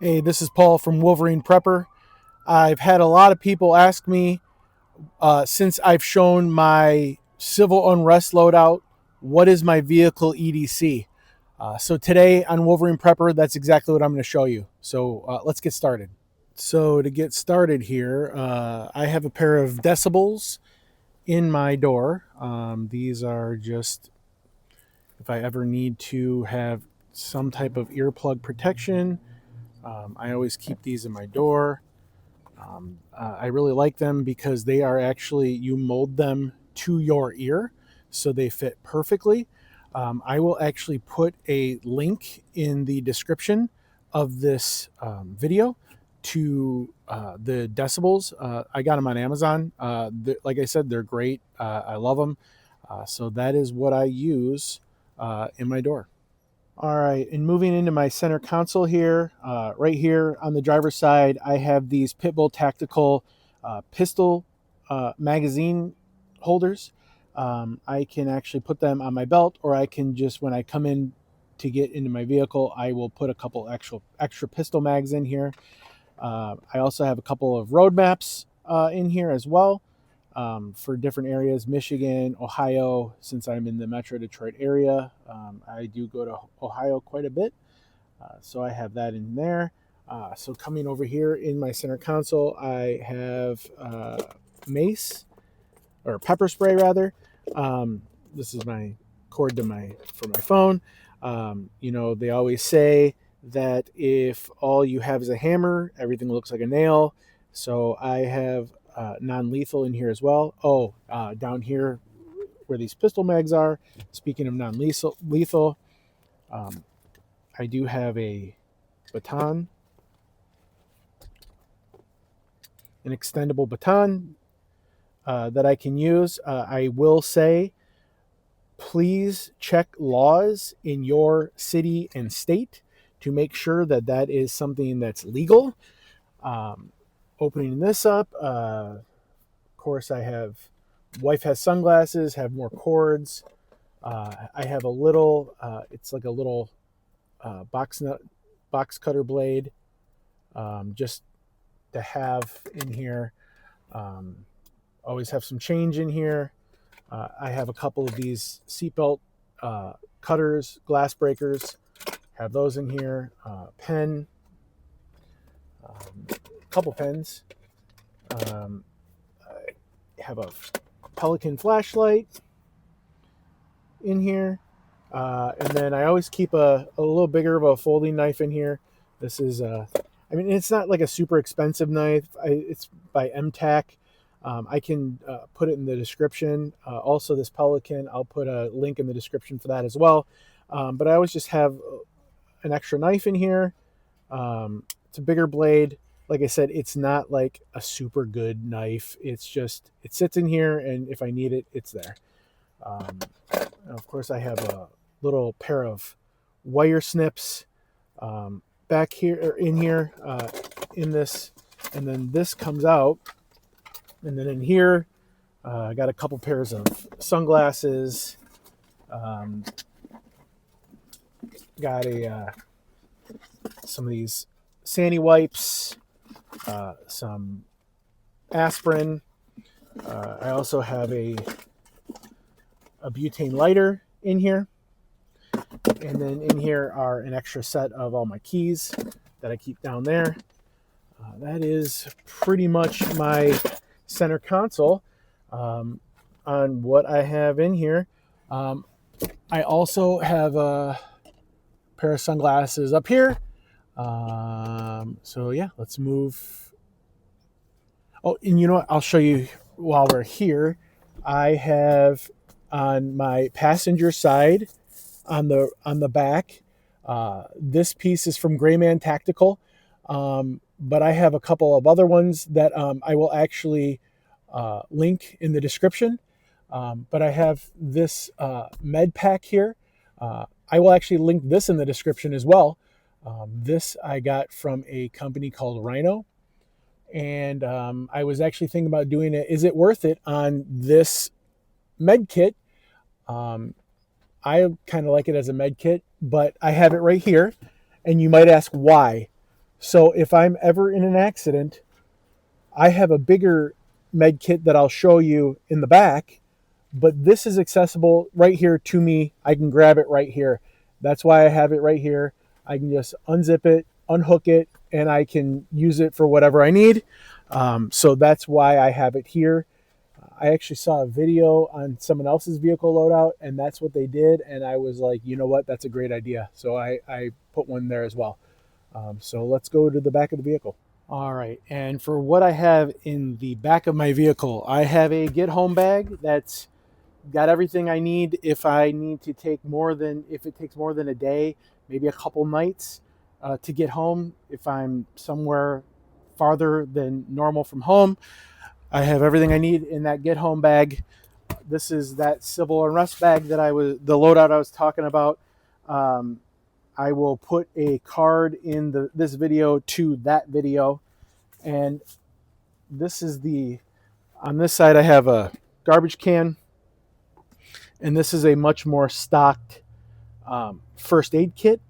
Hey, this is Paul from Wolverine Prepper. I've had a lot of people ask me since I've shown my civil unrest loadout, what is my vehicle EDC? So today on Wolverine Prepper, that's exactly what I'm going to show you. So let's get started. So to get started here, I have a pair of decibels in my door. These are just if I ever need to have some type of earplug protection. I always keep these in my door. I really like them because they are actually, you mold them to your ear so they fit perfectly. I will actually put a link in the description of this video to the decibels. I got them on Amazon. Like I said, they're great. I love them. So that is what I use in my door. All right, and moving into my center console here, right here on the driver's side, I have these Pitbull Tactical pistol magazine holders. I can actually put them on my belt, or I can just, when I come in to get into my vehicle, I will put a couple extra pistol mags in here. I also have a couple of road maps in here as well for different areas, Michigan, Ohio. Since I'm in the Metro Detroit area, I do go to Ohio quite a bit. So I have that in there. So coming over here in my center console, I have mace or pepper spray rather. This is my cord to for my phone. They always say that if all you have is a hammer, everything looks like a nail. So I have non-lethal in here as well. Oh, down here where these pistol mags are. Speaking of non-lethal, um, I do have a baton, an extendable baton that I can use. I will say, please check laws in your city and state to make sure that that is something that's legal. Um, Opening this up, of course, I have wife has sunglasses, have more cords. I have a little, it's like a little box cutter blade, just to have in here. Um, Always have some change in here. I have a couple of these seatbelt cutters, glass breakers. Have those in here. Pen, a couple pens. Um, I have a Pelican flashlight in here. And then I always keep a little bigger of a folding knife in here. This is, I mean, it's not like a super expensive knife. It's by MTAC. I can put it in the description. Also, this Pelican, I'll put a link in the description for that as well. But I always just have an extra knife in here. It's a bigger blade. Like I said, it's not like a super good knife. It's just, it sits in here, and if I need it, it's there. Um, of course, I have a little pair of wire snips back here, or in here, in this, and then this comes out, and then in here, I got a couple pairs of sunglasses. Um, got some of these Sandy wipes, some aspirin. I also have a butane lighter in here. And then in here are an extra set of all my keys that I keep down there. That is pretty much my center console on what I have in here. I also have a pair of sunglasses up here. So yeah, let's move. Oh, and you know what? I'll show you while we're here. I have on my passenger side, on the back. This piece is from Grayman Tactical, but I have a couple of other ones that I will actually link in the description. But I have this med pack here. I will actually link this in the description as well. This I got from a company called Rhino, and I was actually thinking about doing it. Is it worth it on this med kit? Um, I kind of like it as a med kit, but I have it right here. And you might ask why. So if I'm ever in an accident, I have a bigger med kit that I'll show you in the back, but this is accessible right here to me. I can grab it right here. That's why I have it right here. I can just unzip it, unhook it, and I can use it for whatever I need. So that's why I have it here. I actually saw a video on someone else's vehicle loadout, and that's what they did. And I was like, you know what? That's a great idea. So I put one there as well. So let's go to the back of the vehicle. All right, and for what I have in the back of my vehicle, I have a get home bag that's got everything I need if I need to take more than, if it takes more than a day, maybe a couple nights to get home. If I'm somewhere farther than normal from home, I have everything I need in that get home bag. This is that civil unrest bag that the loadout I was talking about. I will put a card in this video to that video. And this is on this side I have a garbage can. And this is a much more stocked first aid kit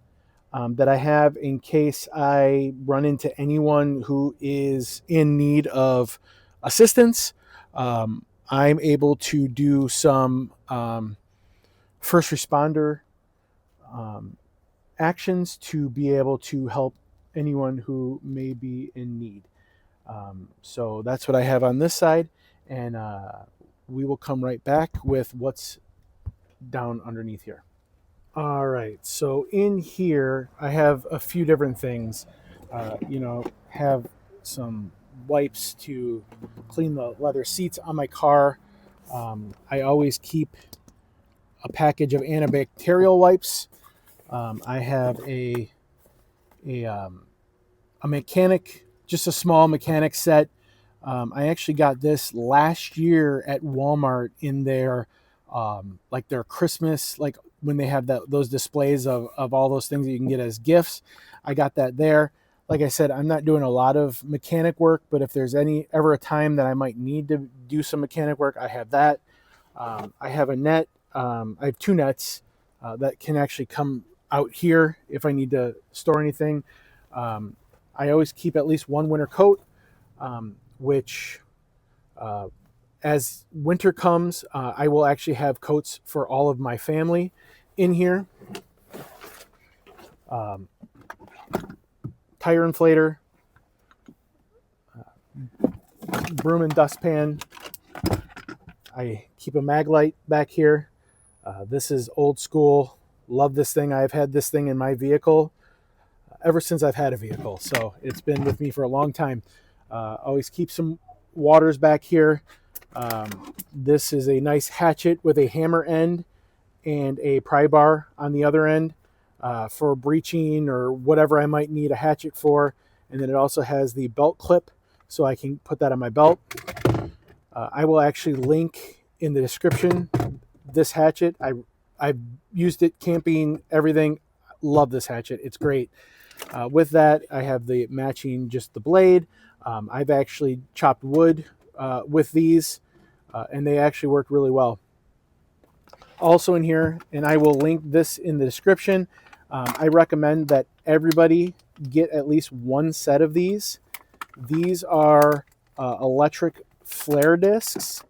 that I have in case I run into anyone who is in need of assistance. I'm able to do some first responder actions to be able to help anyone who may be in need. So that's what I have on this side, and we will come right back with what's down underneath here. All right, so in here I have a few different things. Have some wipes to clean the leather seats on my car. I always keep a package of antibacterial wipes. I have a mechanic, just a small mechanic set. I actually got this last year at Walmart in their like their Christmas, like when they have those displays of all those things that you can get as gifts. I got that there. Like I said, I'm not doing a lot of mechanic work, but if there's ever a time that I might need to do some mechanic work, I have that. I have a net. I have two nets that can actually come out here if I need to store anything. I always keep at least one winter coat, which as winter comes, I will actually have coats for all of my family in here. Tire inflator, broom and dustpan. I keep a mag light back here. This is old school. Love this thing. I've had this thing in my vehicle ever since I've had a vehicle. So it's been with me for a long time. Always keep some waters back here. This is a nice hatchet with a hammer end and a pry bar on the other end for breaching or whatever I might need a hatchet for. And then it also has the belt clip, so I can put that on my belt. I will actually link in the description this hatchet. I've used it camping, everything. Love this hatchet. It's great. With that, I have the matching, just the blade. I've actually chopped wood with these, and they actually work really well. Also in here, and I will link this in the description, I recommend that everybody get at least one set of these. These are electric flare discs.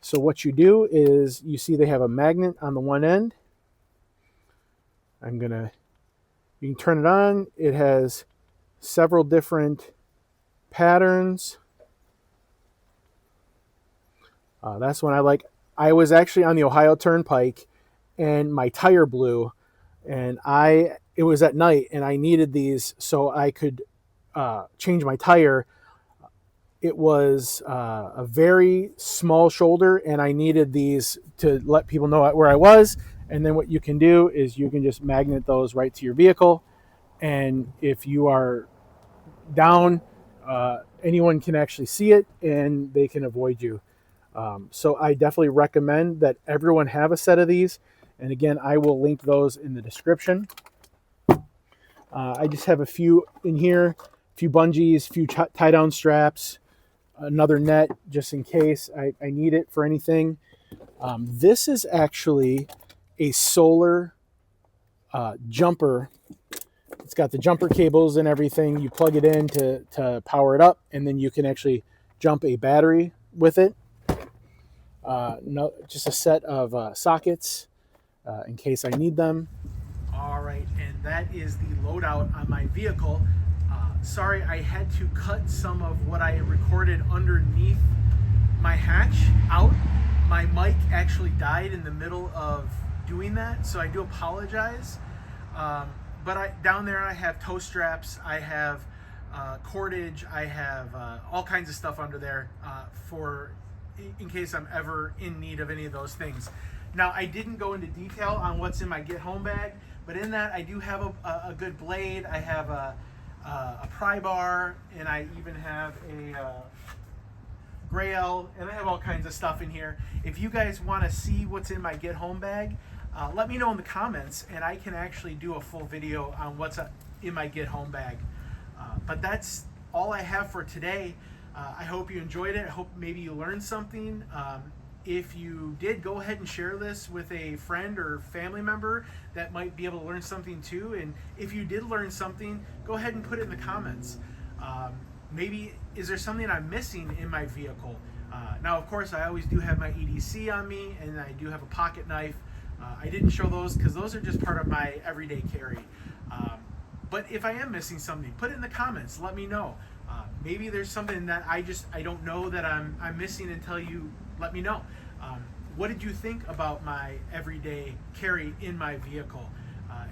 So what you do is, you see they have a magnet on the one end. You can turn it on. It has several different patterns. That's one I like. I was actually on the Ohio Turnpike and my tire blew, and it was at night and I needed these so I could change my tire. It was a very small shoulder, and I needed these to let people know where I was. And then what you can do is you can just magnet those right to your vehicle. And if you are down, anyone can actually see it and they can avoid you. So I definitely recommend that everyone have a set of these. And again, I will link those in the description. I just have a few in here, a few bungees, a few tie down straps, another net just in case I need it for anything. This is actually a solar jumper It's got the jumper cables and everything. You plug it in to power it up, and then you can actually jump a battery with it. No, just a set of sockets in case I need them. All right, and that is the loadout on my vehicle. Sorry, I had to cut some of what I recorded underneath my hatch out. My mic actually died in the middle of doing that, so I do apologize. But down there I have tow straps, I have cordage, I have all kinds of stuff under there in case I'm ever in need of any of those things. Now, I didn't go into detail on what's in my get home bag, but in that I do have a good blade, I have a pry bar, and I even have a Grail, and I have all kinds of stuff in here. If you guys want to see what's in my get home bag, let me know in the comments, and I can actually do a full video on what's in my get home bag. But that's all I have for today. I hope you enjoyed it. I hope maybe you learned something. If you did, go ahead and share this with a friend or family member that might be able to learn something too. And if you did learn something, go ahead and put it in the comments. Maybe, is there something I'm missing in my vehicle? Now, of course, I always do have my EDC on me, and I do have a pocket knife. I didn't show those because those are just part of my everyday carry. But if I am missing something, put it in the comments. Let me know. Maybe there's something that I don't know that I'm missing until you let me know. What did you think about my everyday carry in my vehicle?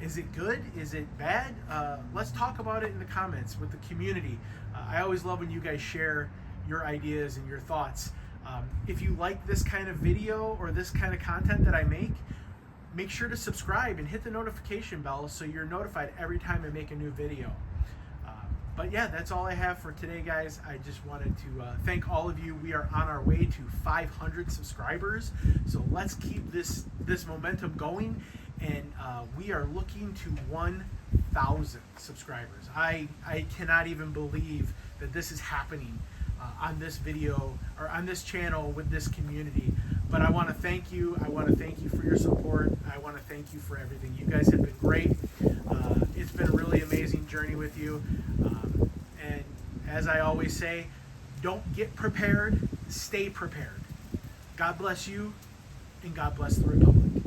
Is it good? Is it bad? Let's talk about it in the comments with the community. I always love when you guys share your ideas and your thoughts. If you like this kind of video or this kind of content that I make sure to subscribe and hit the notification bell so you're notified every time I make a new video. But yeah, that's all I have for today, guys. I just wanted to thank all of you. We are on our way to 500 subscribers, so let's keep this momentum going, and we are looking to 1,000 subscribers. I cannot even believe that this is happening on this video or on this channel with this community. But I want to thank you. I want to thank you for your support. I want to thank you for everything. You guys have been great. It's been a really amazing journey with you. And as I always say, don't get prepared, stay prepared. God bless you, and God bless the Republic.